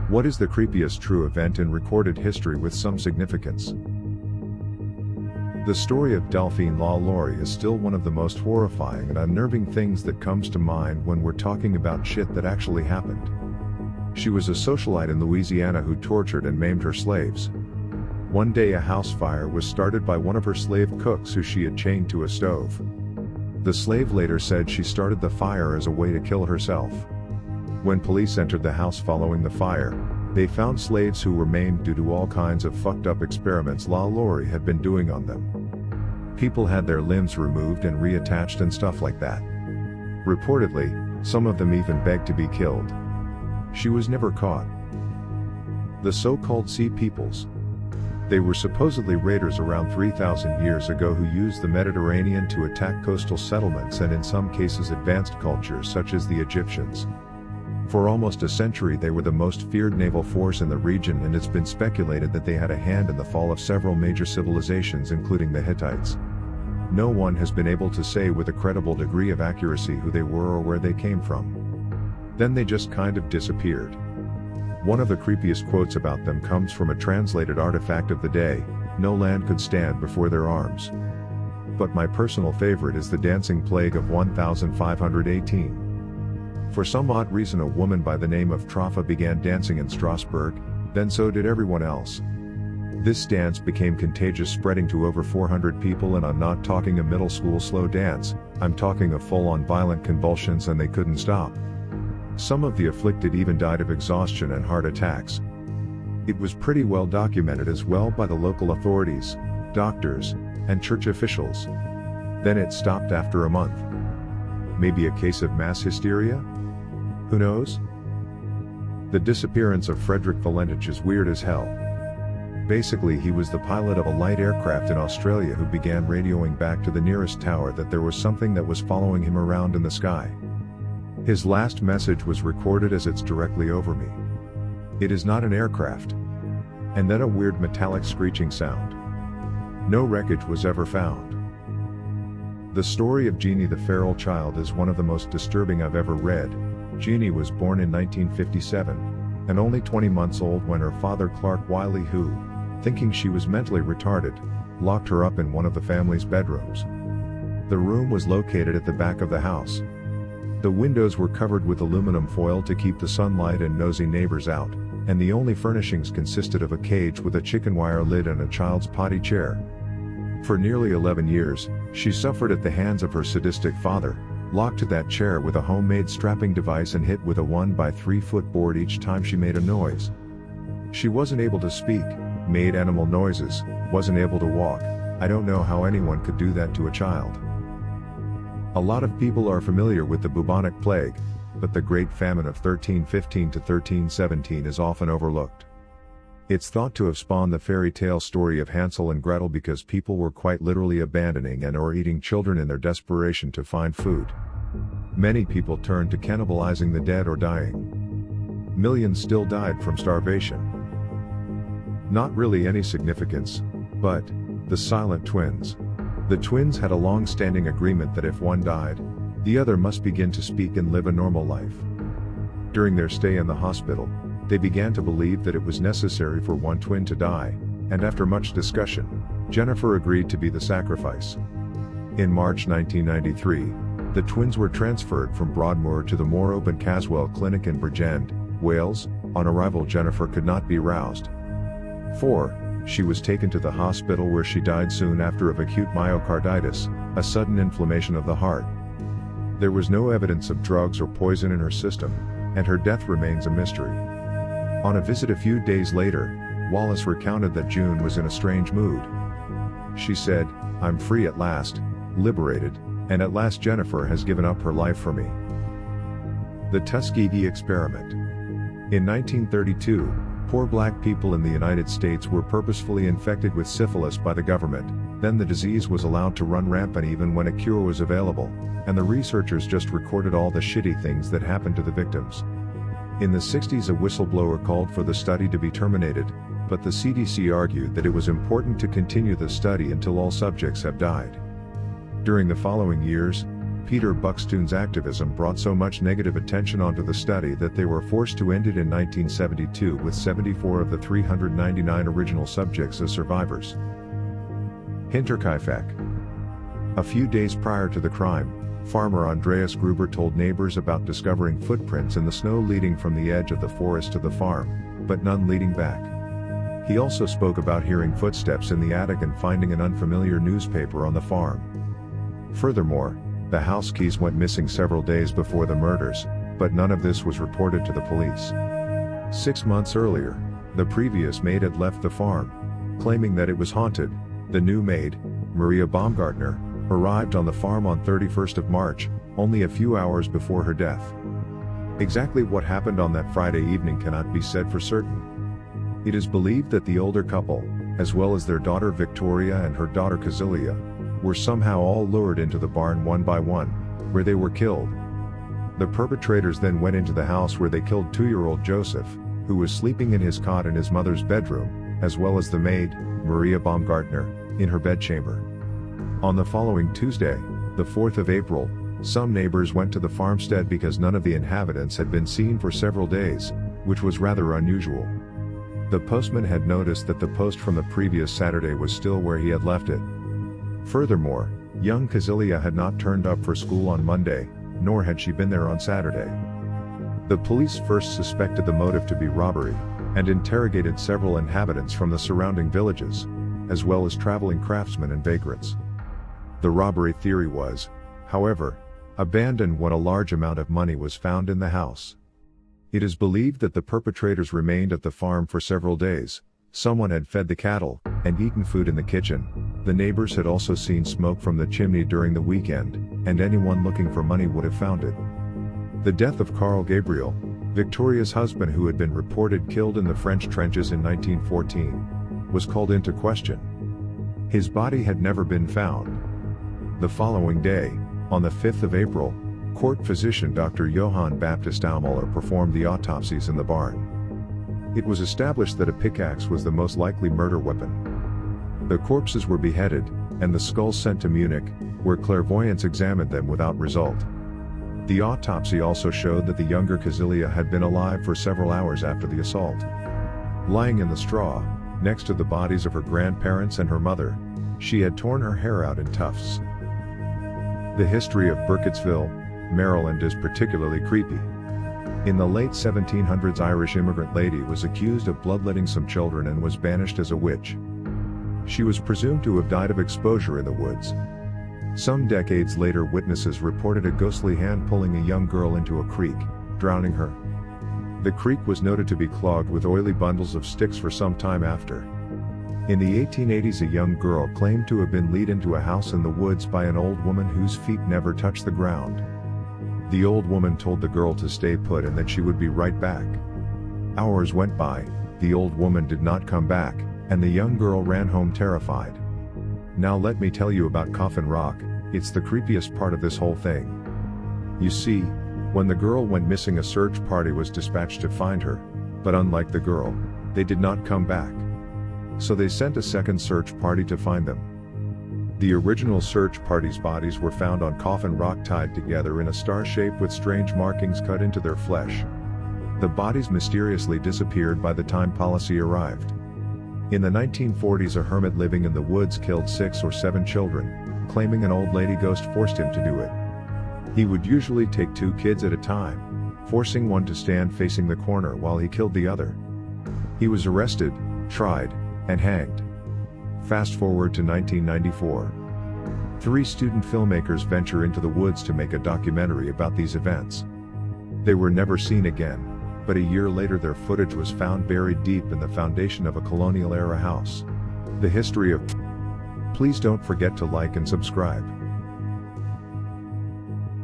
What is the creepiest true event in recorded history with some significance? The story of Delphine LaLaurie is still one of the most horrifying and unnerving things that comes to mind when we're talking about shit that actually happened. She was a socialite in Louisiana who tortured and maimed her slaves. One day a house fire was started by one of her slave cooks who she had chained to a stove. The slave later said she started the fire as a way to kill herself. When police entered the house following the fire, they found slaves who were maimed due to all kinds of fucked up experiments LaLaurie had been doing on them. People had their limbs removed and reattached and stuff like that. Reportedly, some of them even begged to be killed. She was never caught. The so-called Sea Peoples. They were supposedly raiders around 3,000 years ago who used the Mediterranean to attack coastal settlements and in some cases advanced cultures such as the Egyptians. For almost a century they were the most feared naval force in the region, and it's been speculated that they had a hand in the fall of several major civilizations including the Hittites. No one has been able to say with a credible degree of accuracy who they were or where they came from. Then they just kind of disappeared. One of the creepiest quotes about them comes from a translated artifact of the day: "No land could stand before their arms." But my personal favorite is the dancing plague of 1518. For some odd reason a woman by the name of Trafa began dancing in Strasbourg, then so did everyone else. This dance became contagious, spreading to over 400 people, and I'm not talking a middle school slow dance, I'm talking of full-on violent convulsions, and they couldn't stop. Some of the afflicted even died of exhaustion and heart attacks. It was pretty well documented as well by the local authorities, doctors, and church officials. Then it stopped after a month. Maybe a case of mass hysteria? Who knows? The disappearance of Frederick Valentich is weird as hell. Basically, he was the pilot of a light aircraft in Australia who began radioing back to the nearest tower that there was something that was following him around in the sky. His last message was recorded as "It's directly over me. It is not an aircraft." And then a weird metallic screeching sound. No wreckage was ever found. The story of Jeannie the feral child is one of the most disturbing I've ever read. Jeannie was born in 1957, and only 20 months old when her father Clark Wiley, who, thinking she was mentally retarded, locked her up in one of the family's bedrooms. The room was located at the back of the house. The windows were covered with aluminum foil to keep the sunlight and nosy neighbors out, and the only furnishings consisted of a cage with a chicken wire lid and a child's potty chair. For nearly 11 years, she suffered at the hands of her sadistic father, locked to that chair with a homemade strapping device and hit with a 1x3-foot board each time she made a noise. She wasn't able to speak, made animal noises, wasn't able to walk. I don't know how anyone could do that to a child. A lot of people are familiar with the Bubonic Plague, but the Great Famine of 1315 to 1317 is often overlooked. It's thought to have spawned the fairy tale story of Hansel and Gretel because people were quite literally abandoning and or eating children in their desperation to find food. Many people turned to cannibalizing the dead or dying. Millions still died from starvation. Not really any significance, but the silent twins. The twins had a long-standing agreement that if one died, the other must begin to speak and live a normal life. During their stay in the hospital, they began to believe that it was necessary for one twin to die, and after much discussion, Jennifer agreed to be the sacrifice. In March 1993, the twins were transferred from Broadmoor to the more open Caswell Clinic in Bridgend, Wales. On arrival, Jennifer could not be roused. She was taken to the hospital where she died soon after of acute myocarditis, a sudden inflammation of the heart. There was no evidence of drugs or poison in her system, and her death remains a mystery. On a visit a few days later, Wallace recounted that June was in a strange mood. She said, "I'm free at last, liberated, and at last Jennifer has given up her life for me." The Tuskegee Experiment. In 1932, poor black people in the United States were purposefully infected with syphilis by the government. Then the disease was allowed to run rampant even when a cure was available, and the researchers just recorded all the shitty things that happened to the victims. In the 60s, a whistleblower called for the study to be terminated, but the CDC argued that it was important to continue the study until all subjects have died. During the following years, Peter Buxton's activism brought so much negative attention onto the study that they were forced to end it in 1972 with 74 of the 399 original subjects as survivors. Hinterkaifeck. A few days prior to the crime, farmer Andreas Gruber told neighbors about discovering footprints in the snow leading from the edge of the forest to the farm, but none leading back. He also spoke about hearing footsteps in the attic and finding an unfamiliar newspaper on the farm. Furthermore, the house keys went missing several days before the murders, but none of this was reported to the police. 6 months earlier, the previous maid had left the farm, claiming that it was haunted. The new maid, Maria Baumgartner, arrived on the farm on 31st of March, only a few hours before her death. Exactly what happened on that Friday evening cannot be said for certain. It is believed that the older couple, as well as their daughter Victoria and her daughter Casilia, were somehow all lured into the barn one by one, where they were killed. The perpetrators then went into the house where they killed 2-year-old Joseph, who was sleeping in his cot in his mother's bedroom, as well as the maid, Maria Baumgartner, in her bedchamber. On the following Tuesday, the 4th of April, some neighbors went to the farmstead because none of the inhabitants had been seen for several days, which was rather unusual. The postman had noticed that the post from the previous Saturday was still where he had left it. Furthermore, young Casilia had not turned up for school on Monday, nor had she been there on Saturday. The police first suspected the motive to be robbery, and interrogated several inhabitants from the surrounding villages, as well as traveling craftsmen and vagrants. The robbery theory was, however, abandoned when a large amount of money was found in the house. It is believed that the perpetrators remained at the farm for several days. Someone had fed the cattle, and eaten food in the kitchen. The neighbors had also seen smoke from the chimney during the weekend, and anyone looking for money would have found it. The death of Carl Gabriel, Victoria's husband who had been reported killed in the French trenches in 1914, was called into question. His body had never been found. The following day, on the 5th of April, court physician Dr. Johann Baptist Aumüller performed the autopsies in the barn. It was established that a pickaxe was the most likely murder weapon. The corpses were beheaded, and the skulls sent to Munich, where clairvoyants examined them without result. The autopsy also showed that the younger Casilia had been alive for several hours after the assault. Lying in the straw, next to the bodies of her grandparents and her mother, she had torn her hair out in tufts. The history of Burkittsville, Maryland is particularly creepy. In the late 1700s, Irish immigrant lady was accused of bloodletting some children and was banished as a witch. She was presumed to have died of exposure in the woods. Some decades later, witnesses reported a ghostly hand pulling a young girl into a creek, drowning her. The creek was noted to be clogged with oily bundles of sticks for some time after. In the 1880s, a young girl claimed to have been led into a house in the woods by an old woman whose feet never touched the ground. The old woman told the girl to stay put and that she would be right back. Hours went by, the old woman did not come back, and the young girl ran home terrified. Now let me tell you about Coffin Rock. It's the creepiest part of this whole thing. You see, when the girl went missing, a search party was dispatched to find her, but unlike the girl, they did not come back. So they sent a second search party to find them. The original search party's bodies were found on Coffin Rock, tied together in a star shape with strange markings cut into their flesh. The bodies mysteriously disappeared by the time police arrived. In the 1940s, a hermit living in the woods killed 6 or 7 children, claiming an old lady ghost forced him to do it. He would usually take 2 kids at a time, forcing one to stand facing the corner while he killed the other. He was arrested, tried, and hanged. Fast forward to 1994. 3 student filmmakers venture into the woods to make a documentary about these events. They were never seen again, but a year later their footage was found buried deep in the foundation of a colonial-era house. The history of... Please don't forget to like and subscribe.